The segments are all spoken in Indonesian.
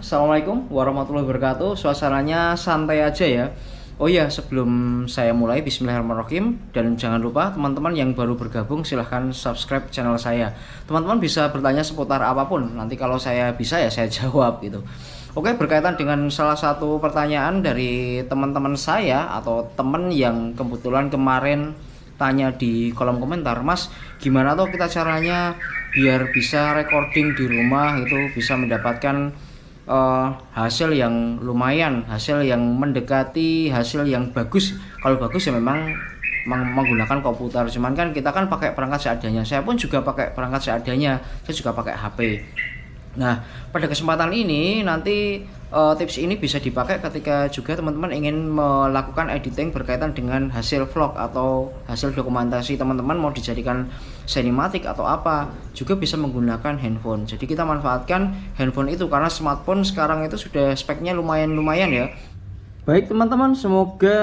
Assalamualaikum warahmatullahi wabarakatuh. Suasananya santai aja ya. Oh iya, sebelum saya mulai, bismillahirrahmanirrahim. Dan jangan lupa teman-teman yang baru bergabung silahkan subscribe channel saya. Teman-teman bisa bertanya seputar apapun. Nanti kalau saya bisa ya saya jawab gitu. Oke, berkaitan dengan salah satu pertanyaan dari teman-teman saya atau teman yang kebetulan kemarin tanya di kolom komentar, Mas, gimana tuh kita caranya biar bisa recording di rumah itu bisa mendapatkan hasil yang lumayan, hasil yang mendekati hasil yang bagus. Kalau bagus ya memang menggunakan komputer, cuman kan kita kan pakai perangkat seadanya. Saya pun juga pakai perangkat seadanya, saya juga pakai HP. Nah, pada kesempatan ini nanti tips ini bisa dipakai ketika juga teman-teman ingin melakukan editing berkaitan dengan hasil vlog atau hasil dokumentasi teman-teman mau dijadikan sinematik atau apa, juga bisa menggunakan handphone. Jadi kita manfaatkan handphone itu karena smartphone sekarang itu sudah speknya lumayan ya. Baik teman-teman, semoga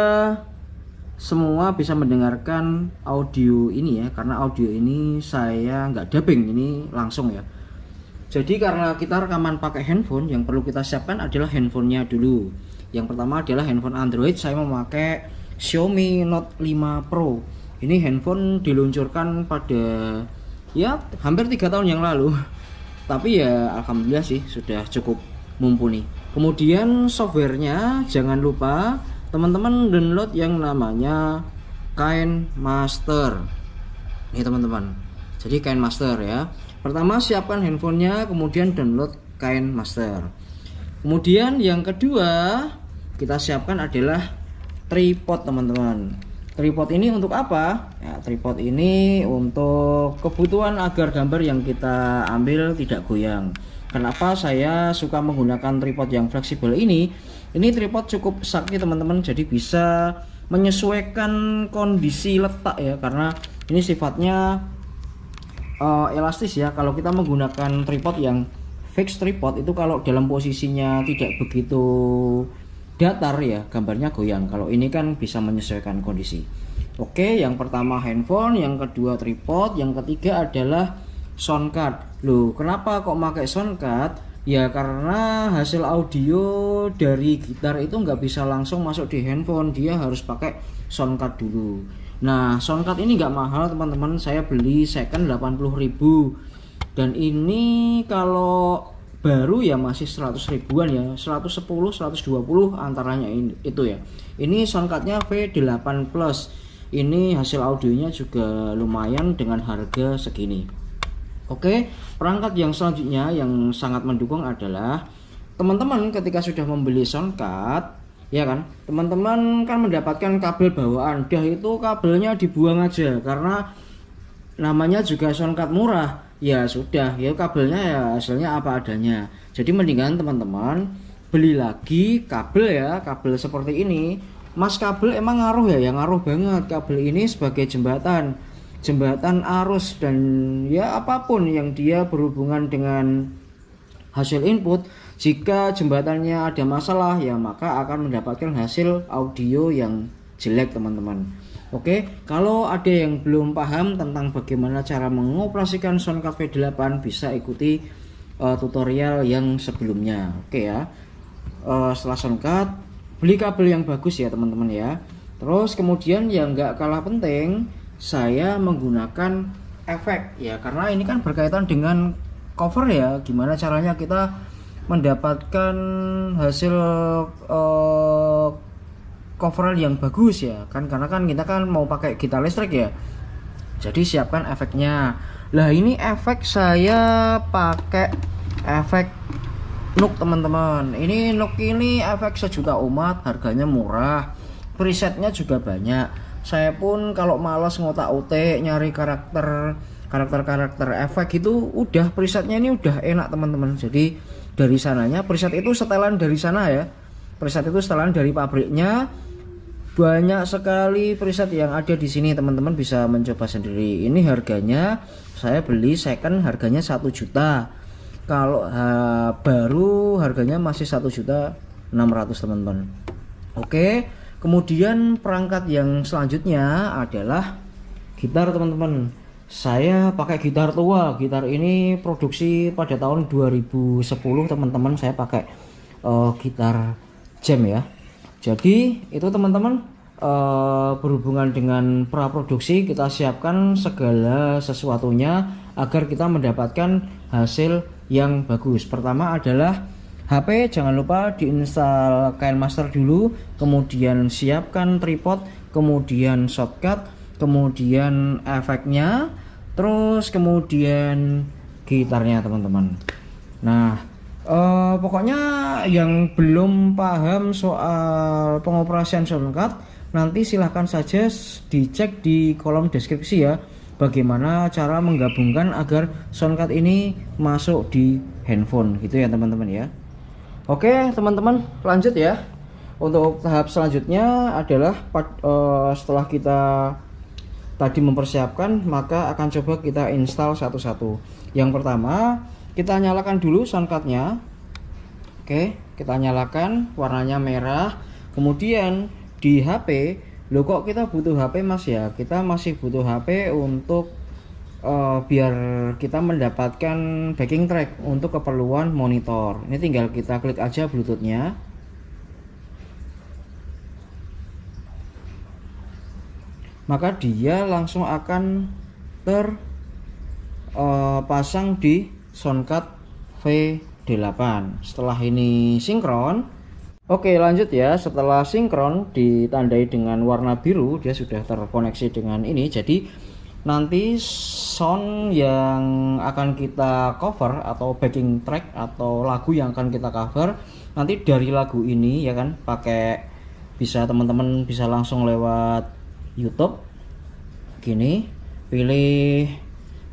semua bisa mendengarkan audio ini ya, karena audio ini saya nggak dubbing, ini langsung ya. Jadi karena kita rekaman pakai handphone, yang perlu kita siapkan adalah handphonenya dulu. Yang pertama adalah handphone Android. Saya memakai Xiaomi Note 5 Pro. Ini handphone diluncurkan pada ya hampir 3 tahun yang lalu. Tapi ya alhamdulillah sih sudah cukup mumpuni. Kemudian softwarenya jangan lupa teman-teman download yang namanya KineMaster. Ini teman-teman. Jadi KineMaster ya. Pertama siapkan handphonenya, kemudian download KineMaster. Kemudian yang kedua kita siapkan adalah tripod teman-teman. Tripod ini untuk apa? Ya, tripod ini untuk kebutuhan agar gambar yang kita ambil tidak goyang. Kenapa saya suka menggunakan tripod yang fleksibel ini? Ini tripod cukup sakit teman-teman, jadi bisa menyesuaikan kondisi letak ya, karena ini sifatnya elastis ya. Kalau kita menggunakan tripod yang fixed tripod itu kalau dalam posisinya tidak begitu datar ya gambarnya goyang. Kalau ini kan bisa menyesuaikan kondisi. Oke, yang pertama handphone, yang kedua tripod, yang ketiga adalah sound card. Loh, kenapa kok pakai sound card? Ya karena hasil audio dari gitar itu nggak bisa langsung masuk di handphone, dia harus pakai sound card dulu. Nah, sound card ini nggak mahal teman-teman, saya beli second 80.000, dan ini kalau baru ya masih 100 ribuan ya, 110 120 antaranya itu ya. Ini sound cardnya V8 Plus. Ini hasil audionya juga lumayan dengan harga segini. Oke, perangkat yang selanjutnya yang sangat mendukung adalah teman-teman ketika sudah membeli sound card ya kan, teman-teman kan mendapatkan kabel bawaan, dah itu kabelnya dibuang aja karena namanya juga sound card murah. Ya sudah, ya kabelnya ya hasilnya apa adanya. Jadi mendingan teman-teman beli lagi kabel ya, kabel seperti ini. Mas, kabel emang ngaruh ya, yang ngaruh banget kabel ini sebagai jembatan arus dan ya apapun yang dia berhubungan dengan hasil input. Jika jembatannya ada masalah ya maka akan mendapatkan hasil audio yang jelek teman-teman. Oke, kalau ada yang belum paham tentang bagaimana cara mengoperasikan soundcard V8 bisa ikuti tutorial yang sebelumnya. Oke ya, setelah soundcard beli kabel yang bagus ya teman-teman ya. Terus kemudian yang nggak kalah penting, saya menggunakan efek ya, karena ini kan berkaitan dengan cover ya. Gimana caranya kita mendapatkan hasil cover yang bagus ya kan, karena kan kita kan mau pakai gitar listrik ya, jadi siapkan efeknya. Lah ini efek saya pakai efek Nook teman-teman. Ini Nook ini efek sejuta umat, harganya murah, presetnya juga banyak. Saya pun kalau males ngotak-utik nyari karakter efek itu udah presetnya ini udah enak teman-teman. Jadi dari sananya preset itu setelan dari sana ya, preset itu setelan dari pabriknya. Banyak sekali preset yang ada di sini, teman-teman bisa mencoba sendiri. Ini harganya saya beli second harganya 1 juta, kalau baru harganya masih 1.600.000 teman-teman. Oke, kemudian perangkat yang selanjutnya adalah gitar teman-teman. Saya pakai gitar tua. Gitar ini produksi pada tahun 2010 teman-teman. Saya pakai gitar jam ya. Jadi itu teman-teman, berhubungan dengan praproduksi, kita siapkan segala sesuatunya agar kita mendapatkan hasil yang bagus. Pertama adalah HP, jangan lupa diinstal KineMaster dulu, kemudian siapkan tripod, kemudian shortcut, kemudian efeknya, terus kemudian gitarnya teman-teman. Nah, pokoknya yang belum paham soal pengoperasian soundcard, nanti silahkan saja dicek di kolom deskripsi ya, bagaimana cara menggabungkan agar soundcard ini masuk di handphone gitu ya teman-teman ya. Oke teman-teman, lanjut ya. Untuk tahap selanjutnya adalah setelah kita tadi mempersiapkan, maka akan coba kita install satu-satu. Yang pertama, kita nyalakan dulu soundcardnya. Oke, kita nyalakan, warnanya merah. Kemudian di HP, loh kok kita butuh HP mas ya? Kita masih butuh HP untuk biar kita mendapatkan backing track untuk keperluan monitor. Ini tinggal kita klik aja bluetoothnya. Maka dia langsung akan terpasang di soundcard V8. Setelah ini sinkron, oke lanjut ya. Setelah sinkron ditandai dengan warna biru, dia sudah terkoneksi dengan ini. Jadi nanti sound yang akan kita cover atau backing track atau lagu yang akan kita cover nanti dari lagu ini ya kan, pakai bisa teman-teman bisa langsung lewat YouTube gini, pilih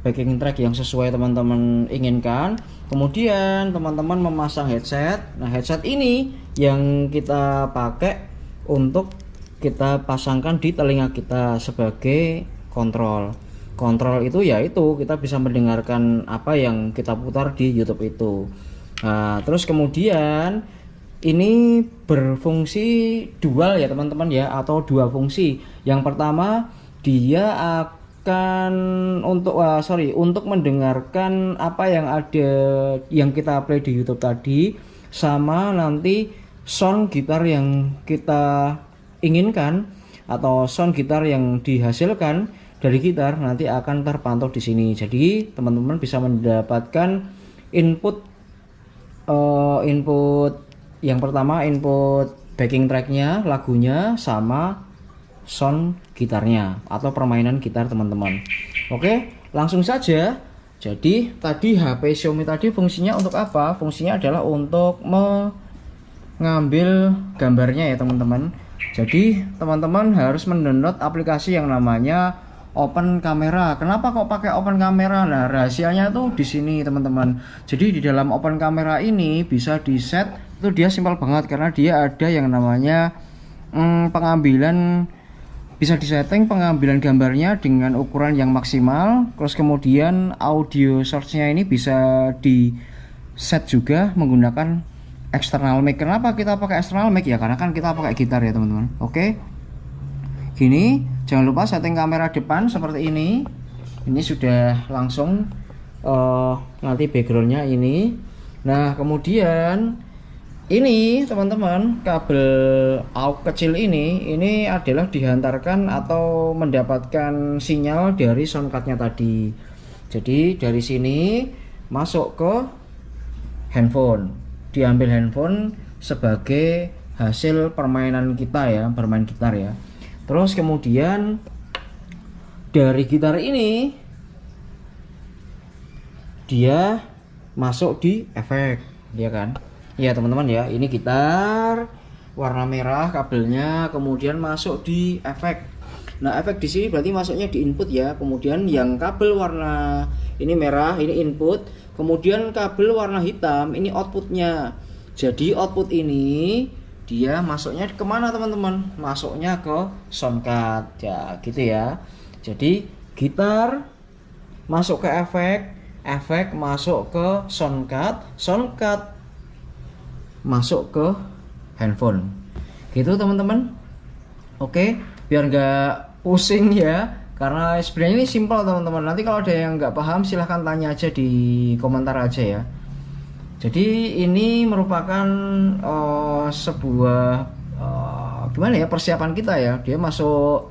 backing track yang sesuai teman-teman inginkan, kemudian teman-teman memasang headset. Nah headset ini yang kita pakai untuk kita pasangkan di telinga kita sebagai kontrol itu yaitu kita bisa mendengarkan apa yang kita putar di YouTube itu. Nah, terus kemudian ini berfungsi dual ya teman-teman ya, atau dua fungsi. Yang pertama dia akan untuk mendengarkan apa yang ada yang kita play di YouTube tadi, sama nanti sound gitar yang kita inginkan atau sound gitar yang dihasilkan dari gitar nanti akan terpantau di sini. Jadi teman-teman bisa mendapatkan input yang pertama, input backing tracknya, lagunya, sama sound gitarnya atau permainan gitar teman-teman. Oke, langsung saja. Jadi tadi HP Xiaomi tadi fungsinya untuk apa? Fungsinya adalah untuk mengambil gambarnya ya teman-teman. Jadi teman-teman harus mendownload aplikasi yang namanya Open Camera. Kenapa kok pakai Open Camera? Nah, rahasianya tuh di sini, teman-teman. Jadi di dalam Open Camera ini bisa di-set, itu dia simpel banget karena dia ada yang namanya pengambilan, bisa disetting pengambilan gambarnya dengan ukuran yang maksimal. Terus kemudian audio source-nya ini bisa di-set juga menggunakan external mic. Kenapa kita pakai external mic ya? Karena kan kita pakai gitar ya, teman-teman. Oke. Gini, jangan lupa setting kamera depan seperti ini. Ini sudah langsung nanti backgroundnya ini. Nah kemudian ini teman-teman, kabel AUX kecil ini adalah dihantarkan atau mendapatkan sinyal dari soundcardnya tadi. Jadi dari sini masuk ke handphone, diambil handphone sebagai hasil permainan kita ya, bermain gitar ya. Terus kemudian dari gitar ini dia masuk di efek, ya kan? Ya teman-teman ya, ini gitar warna merah kabelnya, kemudian masuk di efek. Nah efek di sini berarti masuknya di input ya. Kemudian yang kabel warna ini merah ini input, kemudian kabel warna hitam ini outputnya. Jadi output ini dia masuknya kemana teman-teman? Masuknya ke soundcard ya, gitu ya. Jadi gitar masuk ke efek, efek masuk ke soundcard, soundcard masuk ke handphone, gitu teman-teman. Oke, biar nggak pusing ya, karena sebenarnya ini simpel teman-teman. Nanti kalau ada yang nggak paham silahkan tanya aja di komentar aja ya. Jadi ini merupakan sebuah gimana ya, persiapan kita ya. Dia masuk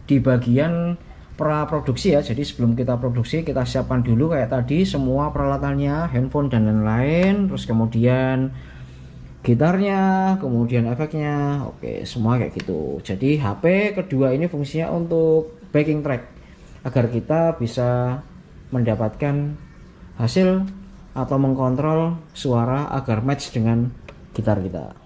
di bagian praproduksi ya. Jadi sebelum kita produksi kita siapkan dulu kayak tadi semua peralatannya, handphone dan lain-lain. Terus kemudian gitarnya, kemudian efeknya, oke semua kayak gitu. Jadi HP kedua ini fungsinya untuk backing track agar kita bisa mendapatkan hasil atau mengkontrol suara agar match dengan gitar kita.